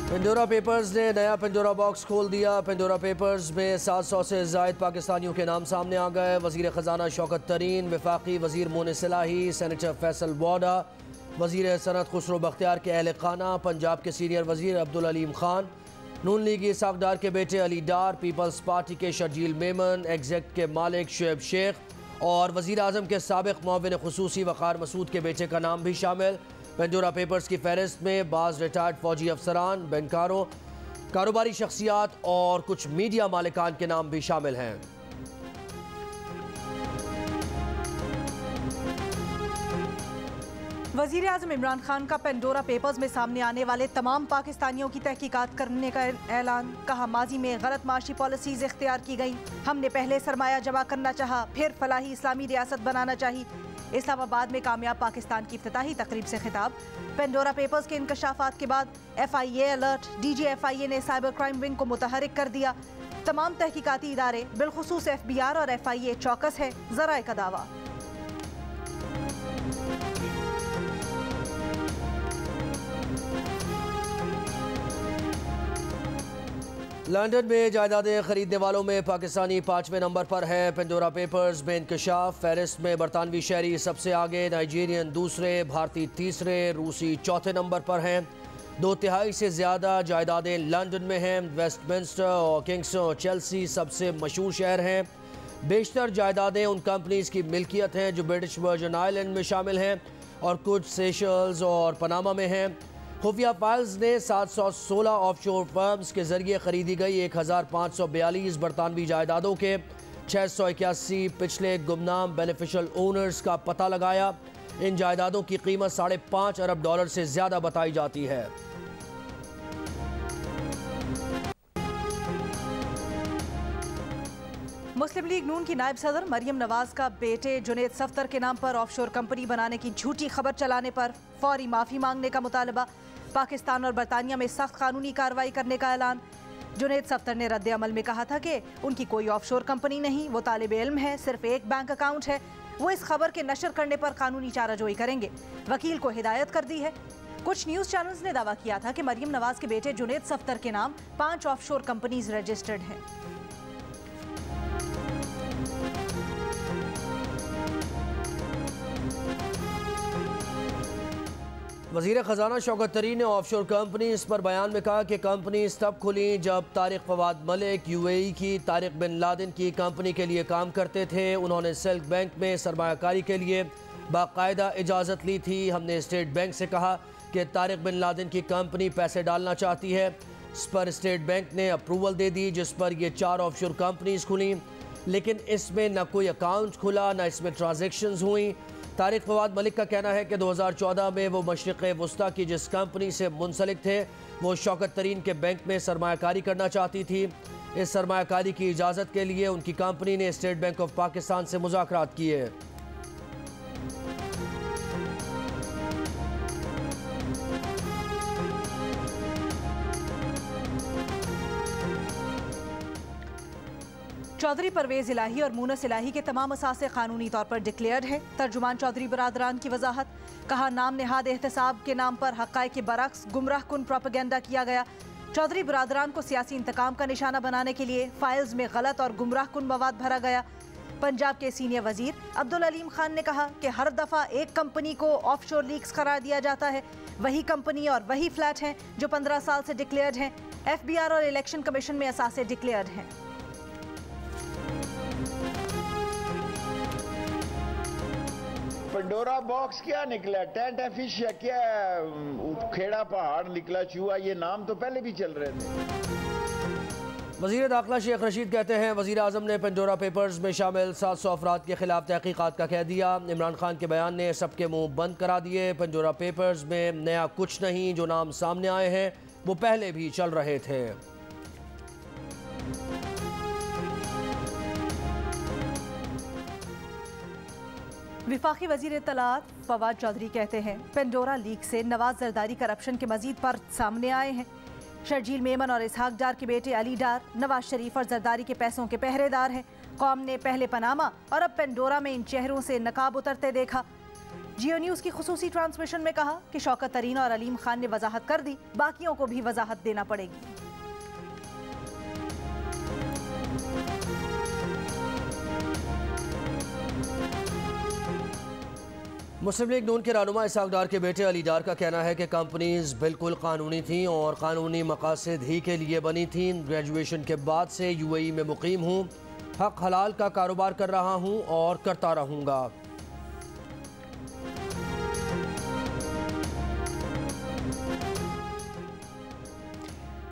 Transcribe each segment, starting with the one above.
Pandora papers ने नया Pandora box खोल दिया। पेंडोरा पेपर्स में 700 से ज़ायद पाकिस्तानियों के नाम सामने आ गए। वज़ीर ख़जाना शौकत तरीन, वफाकी वज़ीर मोन सलाही, सेनेटर फैसल वाडा, वज़ीर सनत खुसरो बख्तियार के अहल खाना, पंजाब के सीनियर वज़ीर अब्दुल अलीम खान, नून लीगी साकदार के बेटे अली डार, पीपल्स पार्टी के शर्जील मेमन, एग्जेक्ट के मालिक शुएब शेख और वज़ीर आज़म के साबिक़ मुअव्विन ख़ुसूसी वक़ार मसूद के बेटे का नाम भी शामिल। पेंडोरा पेपर्स की फहरिस्त में बाज़ रिटायर्ड फौजी अफसरान, बैंकारों, कारोबारी शख्सियात और कुछ मीडिया मालिकान के नाम भी शामिल हैं। वज़ीर आज़म इमरान खान का पेंडोरा पेपर्स में सामने आने वाले तमाम पाकिस्तानियों की तहकीकात करने का ऐलान। कहा, माजी में गलत माशी पॉलिसीज़ इख्तियार की गई, हमने पहले सरमाया जमा करना चाहा, फिर फलाही इस्लामी रियासत बनाना चाहिए। इस्लामाबाद में कामयाब पाकिस्तान की इफ्तिताही तकरीब से खिताब। पेंडोरा पेपर्स के इंकशाफात के बाद FIA अलर्ट, DG FIA ने साइबर क्राइम विंग को मुतहरिक कर दिया। तमाम तहकीकाती इदारे बिलखुसूस FBR और FIA चौकस है, ज़राए का दावा। लंदन में जायदादें खरीदने वालों में पाकिस्तानी 5वें नंबर पर है। पेंडोरा पेपर्स में इंकशाफ, फहरिस्त में बरतानवी शहरी सबसे आगे, नाइजीरियन दूसरे, भारतीय तीसरे, रूसी चौथे नंबर पर हैं। 2/3 से ज़्यादा जायदादें लंदन में हैं। वेस्टमिंस्टर और किंगस्टन और चेल्सी सबसे मशहूर शहर हैं। बेशतर जायदादें उन कंपनीज़ की मिल्कियत हैं जो ब्रिटिश वर्जिन आइलैंड में शामिल हैं और कुछ सेशल्स और पनामा में हैं। खुफिया फाइल्स ने 716 ऑफशोर फर्म्स के जरिए खरीदी गई 1542 बरतानवी जायदादों के 681 पिछले गुमनाम बेनिफिशियल ओनर्स का पता लगाया। इन जायदादों की कीमत $5.5 अरब से ज्यादा बताई जाती है। मुस्लिम लीग नून की नायब सदर मरियम नवाज का बेटे जुनेद सफ्तर के नाम पर ऑफशोर कंपनी बनाने की झूठी खबर चलाने पर फौरी माफी मांगने का मुतालबा। पाकिस्तान और बरतानिया में सख्त कानूनी कार्रवाई करने का ऐलान। जुनेद सफ्तर ने रद्द अमल में कहा था कि उनकी कोई ऑफशोर कंपनी नहीं, वो तालिब इल्म है, सिर्फ एक बैंक अकाउंट है। वो इस खबर के नशर करने पर कानूनी चाराजोई करेंगे। वकील को हिदायत कर दी है। कुछ न्यूज़ चैनल्स ने दावा किया था कि मरियम नवाज के बेटे जुनेद सफ्तर के नाम 5 ऑफशोर कंपनीज रजिस्टर्ड हैं। वज़ीर ख़जाना शौकत तरीन ने ऑफशोर कंपनीज पर बयान में कहा कि कंपनीज तब खुली जब तारिक फवाद मलिक UAE की तारिक बिन लादेन की कंपनी के लिए काम करते थे। उन्होंने सिल्क बैंक में सरमायाकारी के लिए बाकायदा इजाज़त ली थी। हमने स्टेट बैंक से कहा कि तारिक बिन लादेन की कंपनी पैसे डालना चाहती है। इस पर स्टेट बैंक ने अप्रूवल दे दी, जिस पर ये 4 ऑफशोर कंपनीज खुली, लेकिन इसमें न कोई अकाउंट खुला, न इसमें ट्रांजेक्शन्स हुई। तारिक फवाद मलिक का कहना है कि 2014 में वो मशरिक़ वस्ता की जिस कंपनी से मुंसलिक थे वो शौकत तरीन के बैंक में सरमायाकारी करना चाहती थी। इस सरमायाकारी की इजाज़त के लिए उनकी कंपनी ने स्टेट बैंक ऑफ पाकिस्तान से मुज़ाकरात किए। चौधरी परवेज़ इलाही और मूनस इलाही के तमाम असासे कानूनी तौर पर डिक्लेयर्ड है। तर्जुमान चौधरी बरादरान की वजाहत। कहा, नाम नेहाद एहतसाब के नाम पर हक़ाइक़ के बरक्स गुमराह कुन प्रोपेगेंडा किया गया। चौधरी बरादरान को सियासी इंतकाम का निशाना बनाने के लिए फाइल्स में गलत और गुमराह कुन मवाद भरा गया। पंजाब के सीनियर वजीर अब्दुल अलीम खान ने कहा कि हर दफ़ा एक कंपनी को ऑफशोर लीक्स करार दिया जाता है। वही कंपनी और वही फ्लैट हैं जो 15 साल से डिक्लेयर्ड हैं। FBR और इलेक्शन कमीशन में असासे डिक्लेयर्ड हैं। पेंडोरा बॉक्स क्या निकला, टेंट फिश या क्या, खेड़ा पहाड़ निकला, चूहा, ये नाम तो पहले भी चल रहे थे। वज़ीर दाखिला शेख रशीद कहते हैं वज़ीर आज़म ने पेंडोरा पेपर्स में शामिल 700 अफराद के खिलाफ तहकीकात का कह दिया। इमरान खान के बयान ने सबके मुंह बंद करा दिए। पेंडोरा पेपर्स में नया कुछ नहीं, जो नाम सामने आए हैं वो पहले भी चल रहे थे। विफाकी वजीर इत्तलात फवाद चौधरी कहते हैं पेंडोरा लीक से नवाज जरदारी करप्शन के मजीद पर सामने आए हैं। शर्जील मेमन और इसहाक डार के बेटे अली डार नवाज शरीफ और जरदारी के पैसों के पहरेदार हैं। कौम ने पहले पनामा और अब पेंडोरा में इन चेहरों से नकाब उतरते देखा। जियो न्यूज़ की खुसूसी ट्रांसमिशन में कहा कि शौकत तरीन और अलीम खान ने वजाहत कर दी, बाकियों को भी वजाहत देना पड़ेगी। मुस्लिम लीग नून के रहनुमा इसहाक डार के बेटे अली डार का कहना है कि कंपनीज बिल्कुल कानूनी थीं और कानूनी मकासद ही के लिए बनी थीं। ग्रेजुएशन के बाद से यूएई में मुकीम हूँ, हक हलाल का कारोबार कर रहा हूँ और करता रहूँगा।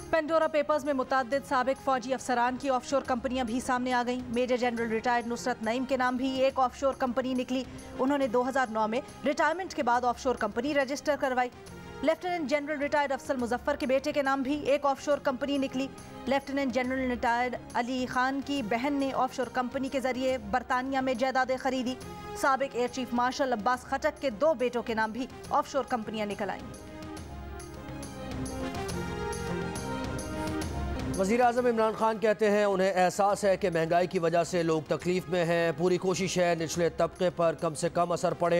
पेंडोरा पेपर्स में मुतअद्दिद साबिक फौजी अफसरान की ऑफशोर कंपनियां भी सामने आ गईं। Major general retired Nusrat Naeem के नाम भी एक ऑफशोर कंपनी निकली। उन्होंने 2009 में रिटायरमेंट के बाद ऑफशोर कंपनी रजिस्टर करवाई। Lieutenant general retired Afsal Muzaffar के बेटे के नाम भी एक ऑफशोर कंपनी निकली। Lieutenant general retired Ali Khan की बहन ने ऑफशोर कंपनी के जरिए बरतानिया में जायदादें खरीदी। साबिक एयर चीफ मार्शल अब्बास खटक के 2 बेटों के नाम भी ऑफशोर कंपनियां निकल आईं। वज़ीर आज़म इमरान खान कहते हैं उन्हें एहसास है कि महंगाई की वजह से लोग तकलीफ में हैं। पूरी कोशिश है निचले तबके पर कम से कम असर पड़े।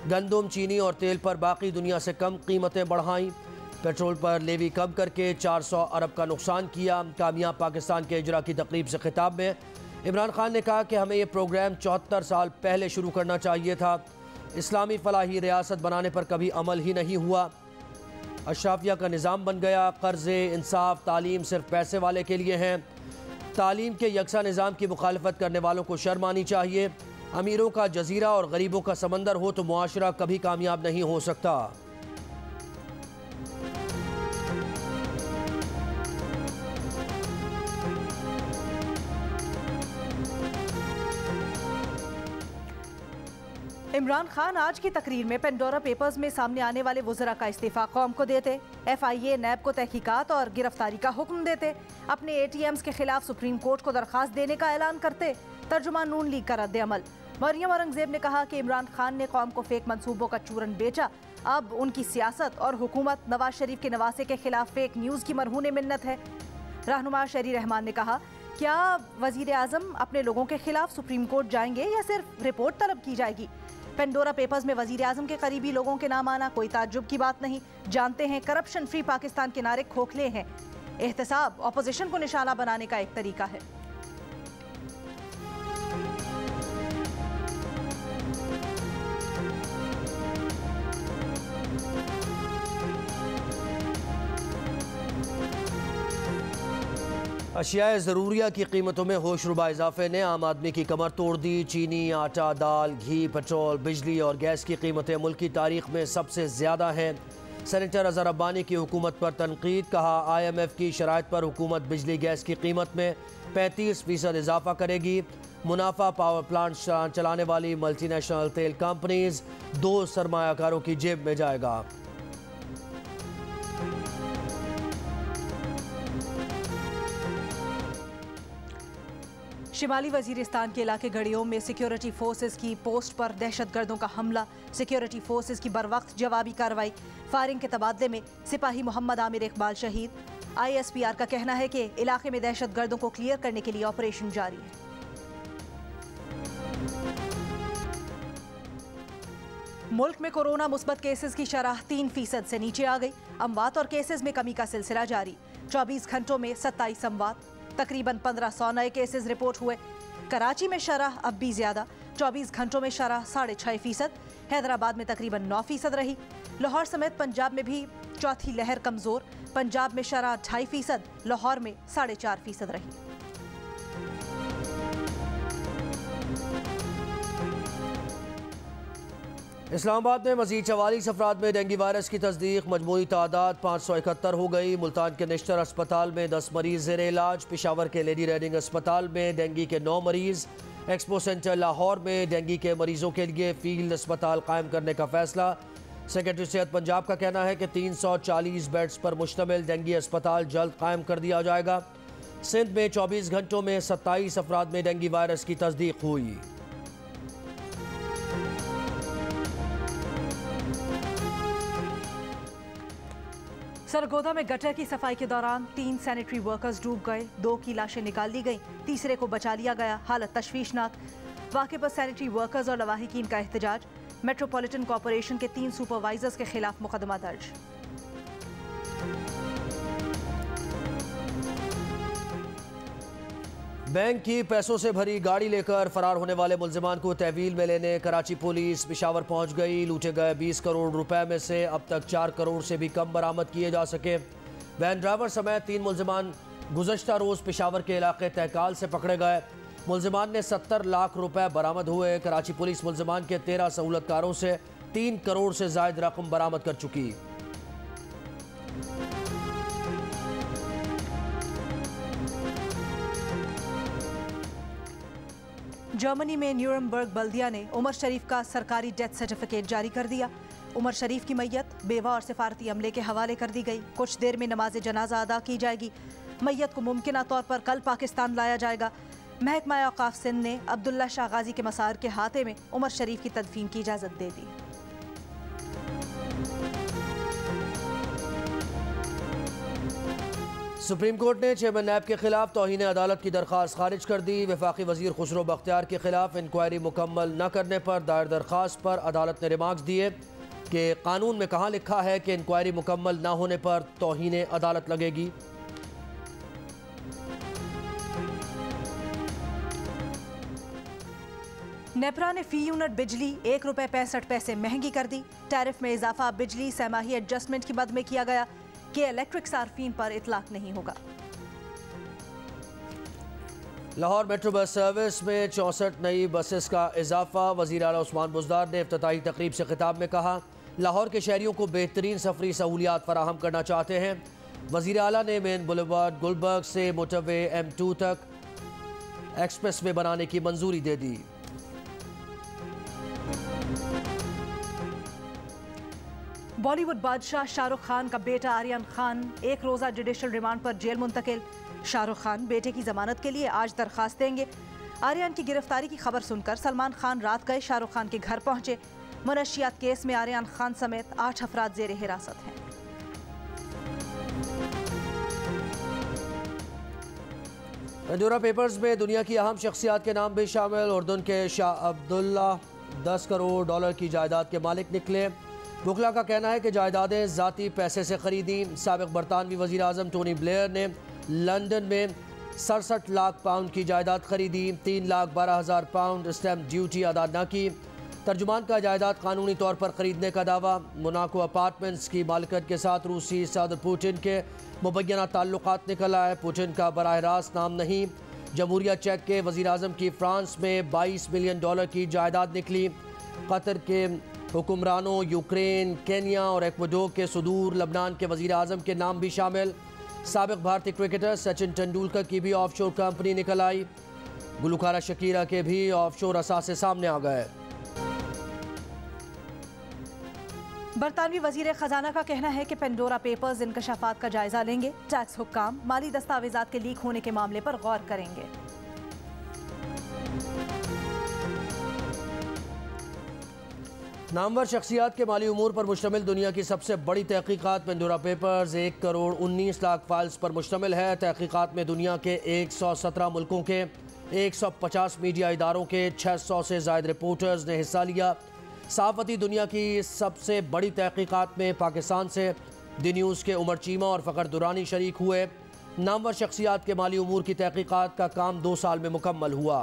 गंदम, चीनी और तेल पर बाकी दुनिया से कम कीमतें बढ़ाईं। पेट्रोल पर लेवी कम करके 400 अरब का नुकसान किया। कामयाब पाकिस्तान के इजरा की तकरीब से खिताब में इमरान खान ने कहा कि हमें ये प्रोग्राम 74 साल पहले शुरू करना चाहिए था। इस्लामी फलाही रियासत बनाने पर कभी अमल ही नहीं हुआ। अशराफिया का निज़ाम बन गया। कर्ज़े, इंसाफ, तालीम सिर्फ पैसे वाले के लिए हैं। तालीम के यकसा निज़ाम की मुखालफत करने वालों को शर्म आनी चाहिए। अमीरों का जजीरा और गरीबों का समंदर हो तो मुआशरा कभी कामयाब नहीं हो सकता। इमरान खान आज की तकरीर में पेंडोरा पेपर्स में सामने आने वाले वज़रा का इस्तीफा कौम को देते, FIA नैब को तहकीकात और गिरफ्तारी का हुक्म देते, अपने ATMs के खिलाफ सुप्रीम कोर्ट को दरखास्त देने का ऐलान करते। तर्जुमान नून लीग का रद्द अमल। मरियम औरंगजेब ने कहा कि इमरान खान ने कौम को फेक मंसूबों का चूरन बेचा। अब उनकी सियासत और हुकूमत नवाज शरीफ के नवासे के खिलाफ फेक न्यूज़ की मरहून मिन्नत है। रहनुमा शहरी रहमान ने कहा, क्या वज़ीर आज़म अपने लोगों के खिलाफ सुप्रीम कोर्ट जाएंगे या सिर्फ रिपोर्ट तलब की जाएगी? पेंडोरा पेपर्स में वज़ीर आज़म के करीबी लोगों के नाम आना कोई ताज्जुब की बात नहीं। जानते हैं करप्शन फ्री पाकिस्तान के नारे खोखले हैं। एहतसाब ऑपोजिशन को निशाना बनाने का एक तरीका है। अशियाए ज़रूरिया की कीमतों में होशरुबा इजाफे ने आम आदमी की कमर तोड़ दी। चीनी, आटा, दाल, घी, पेट्रोल, बिजली और गैस की कीमतें मुल्क की तारीख में सबसे ज़्यादा हैं। सेनेटर अज़हर अब्बानी की हुकूमत पर तनकीद। कहा, IMF की शराइत पर हुकूमत बिजली गैस की कीमत में 35% इजाफा करेगी। मुनाफा पावर प्लांट चलाने वाली मल्टीनेशनल तेल कंपनीज 2 सरमायाकारों की जेब में जाएगा। शिमाली वजीरिस्तान के इलाके गड़ियों में सिक्योरिटी फोर्सेस की पोस्ट पर दहशतगर्दों का हमला। सिक्योरिटी फोर्सेस की बरवक्त जवाबी कार्रवाई। फायरिंग के तबादले में सिपाही मोहम्मद आमिर इकबाल शहीद। ISPR का कहना है कि इलाके में दहशतगर्दों को क्लियर करने के लिए ऑपरेशन जारी है। मुल्क में कोरोना मुस्बत केसेस की शरह 3% से नीचे आ गई। अमवात और केसेस में कमी का सिलसिला जारी। 24 घंटों में 27 अमवात, तकरीबन 1500 नए केसेस रिपोर्ट हुए। कराची में शरह अब भी ज्यादा, 24 घंटों में शरह 6.5%। हैदराबाद में तकरीबन 9% रही। लाहौर समेत पंजाब में भी चौथी लहर कमजोर। पंजाब में शरह 2.5%, लाहौर में 4.5% रही। इस्लामाबाद में मजीद 44 अफराद में डेंगू वायरस की तस्दीक। मजमूई तादाद 571 हो गई। मुल्तान के निश्तर अस्पताल में 10 मरीज ज़ेरे इलाज। पेशावर के लेडी रेडिंग अस्पताल में डेंगू के 9 मरीज। एक्सपो सेंटर लाहौर में डेंगू के मरीजों के लिए फील्ड अस्पताल कायम करने का फैसला। सेक्रेटरी सेहत पंजाब का कहना है कि 340 बेड्स पर मुश्तमिल डेंगू अस्पताल जल्द कायम कर दिया जाएगा। सिंध में 24 घंटों में 27 अफराद में डेंगू वायरस की तस्दीक हुई। सरगोदा में गटर की सफाई के दौरान 3 सैनिटरी वर्कर्स डूब गए। 2 की लाशें निकाल ली गईं, तीसरे को बचा लिया गया। हालत तशवीशनाक। वाक़े पर सैनिटरी वर्कर्स और लवाहिकीन का एहतजाज। मेट्रोपॉलिटन कॉरपोरेशन के 3 सुपरवाइजर्स के खिलाफ मुकदमा दर्ज। बैंक की पैसों से भरी गाड़ी लेकर फरार होने वाले मुल्जिमान को तहवील में लेने कराची पुलिस पेशावर पहुंच गई। लूटे गए 20 करोड़ रुपए में से अब तक 4 करोड़ से भी कम बरामद किए जा सके। वैन ड्राइवर समेत 3 मुल्जिमान गुज़श्ता रोज़ पेशावर के इलाके तहकाल से पकड़े गए। मुल्जिमान ने 70 लाख रुपए बरामद हुए। कराची पुलिस मुल्जिमान के 13 सहूलतकारों से 3 करोड़ से ज़ायद रकम बरामद कर चुकी। जर्मनी में न्यूरमबर्ग बल्दिया ने उमर शरीफ का सरकारी डेथ सर्टिफिकेट जारी कर दिया। उमर शरीफ की मैयत बेवा और सिफारती अमले के हवाले कर दी गई। कुछ देर में नमाज जनाजा अदा की जाएगी। मैयत को मुमकिन तौर पर कल पाकिस्तान लाया जाएगा। महकमा औकाफ सिंध ने अब्दुल्ला शाह गाजी के मसार के हाथे में उमर शरीफ की तदफीन की इजाज़त दे दी। सुप्रीम कोर्ट ने चेयरमैन नैब के खिलाफ तौहीन अदालत की दरख्वास्त खारिज कर दी। वफाकी वजीर खुसरो बख्तियार के खिलाफ इंक्वायरी मुकम्मल न करने पर दायर दरख्वास्त पर अदालत ने रिमार्क्स दिए कि कानून में कहाँ लिखा है कि इंक्वायरी मुकम्मल न होने पर तौहीन अदालत लगेगी। नेपरा ने फी यूनिट बिजली 1 रुपये 65 पैसे महंगी कर दी। टैरिफ में इजाफा बिजली सहमाही एडजस्टमेंट की मद में किया गया कि इलेक्ट्रिक सार्फिन पर इतलाक नहीं होगा। लाहौर मेट्रो बस सर्विस में 64 नई बसेस का इजाफा। वज़ीर आला उस्मान बुज़दार ने इफ्तिताही तकरीब से खिताब में कहा, लाहौर के शहरियों को बेहतरीन सफरी सहूलियात फराहम करना चाहते हैं। वज़ीर आला ने मेन बुलेवार्ड गुलबर्ग से मोटरवे M2 तक एक्सप्रेस वे बनाने की मंजूरी दे दी। बॉलीवुड बादशाह शाहरुख खान का बेटा आर्यन खान 1 रोज़ा जुडिशल रिमांड पर जेल मुंतकिल। शाहरुख खान बेटे की जमानत के लिए आज दरखास्त देंगे। आर्यन की गिरफ्तारी की खबर सुनकर सलमान खान रात गए शाहरुख खान के घर पहुंचे। मनशियात केस में आर्यन खान समेत 8 अफराद जेर हिरासत हैं। पंजोरा पेपर्स में दुनिया की अहम शख्सियात के नाम भी शामिल। उर्दून के शाह अब्दुल्ला 10 करोड़ डॉलर की जायदाद के मालिक निकले। बुखला का कहना है कि जायदादें ज़ाती पैसे से खरीदी। साबिक बरतानवी वज़ीर आज़म टोनी ब्लेयर ने लंदन में 67 लाख पाउंड की जायदाद खरीदी। 3,12,000 पाउंड स्टैम्प ड्यूटी अदा न की। तर्जुमान का जायदाद कानूनी तौर पर खरीदने का दावा। मोनाको अपार्टमेंट्स की मालिकत के साथ रूसी सदर पुतिन के मुबैना ताल्लुकात निकल आए। पुतिन का बराह रास्त नाम नहीं। जमहूरिया चेक के वज़ीर आज़म की फ्रांस में 22 मिलियन डॉलर की जायदाद निकली। कतर के हुक्मरानों, यूक्रेन, केन्या और एक्वाडोर के सुदूर लबनान के वज़ीर आज़म के नाम भी शामिल। साबिक भारतीय क्रिकेटर सचिन तेंदुलकर की भी ऑफशोर कंपनी निकल आई। गुलकारा शकीरा के भी ऑफशोर असासे सामने आ गए। बरतानवी वजीर खजाना का कहना है कि पेंडोरा पेपर्स इंकशाफात का जायजा लेंगे। टैक्स हुक्काम माली दस्तावेजात के लीक होने के मामले पर गौर करेंगे। नामवर शख्सियात के माली उमूर पर मुश्तमिल दुनिया की सबसे बड़ी तहकीकात Pandora papers 1 crore 19 lakh files पर मुश्तमिल है। तहकीकात में दुनिया के 117 मुल्कों के 150 मीडिया इदारों के 600 से ज़ायद रिपोर्टर्स ने हिस्सा लिया। सहाफ़ती दुनिया की सबसे बड़ी तहकीकात में पाकिस्तान से दी न्यूज़ के उमर चीमा और फ़खर दुरानी शरीक हुए। नामवर शख्सियात के माली उमूर की तहकीकात का काम 2 साल में मुकम्मल हुआ।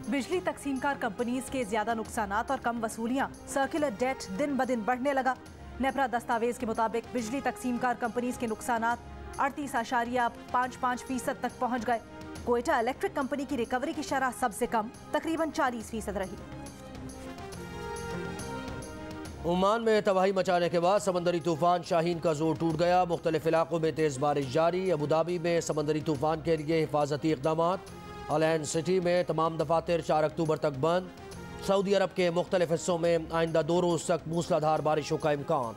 बिजली तकसीमकार कंपनीज के ज्यादा नुकसानात और कम वसूलियां, सर्कुलर डेट दिन ब दिन बढ़ने लगा। नेपरा दस्तावेज के मुताबिक बिजली तकसीमकार कंपनीज के नुकसानात 38.55% तक पहुंच गए। कोयटा इलेक्ट्रिक कंपनी की रिकवरी की शरह सबसे कम तकरीबन 40% रही। ओमान में तबाही मचाने के बाद समंदरी तूफान शाहीन का जोर टूट गया। मुख्तलिफ इलाकों में तेज़ बारिश जारी। अबूधाबी में समंदरी तूफान के लिए हिफाजती इक़दाम। अलैन सिटी में तमाम दफातर 4 अक्टूबर तक बंद। सऊदी अरब के मुख्तलिफ हिस्सों में आइंदा 2 रोज़ तक मूसलाधार बारिशों का इम्कान।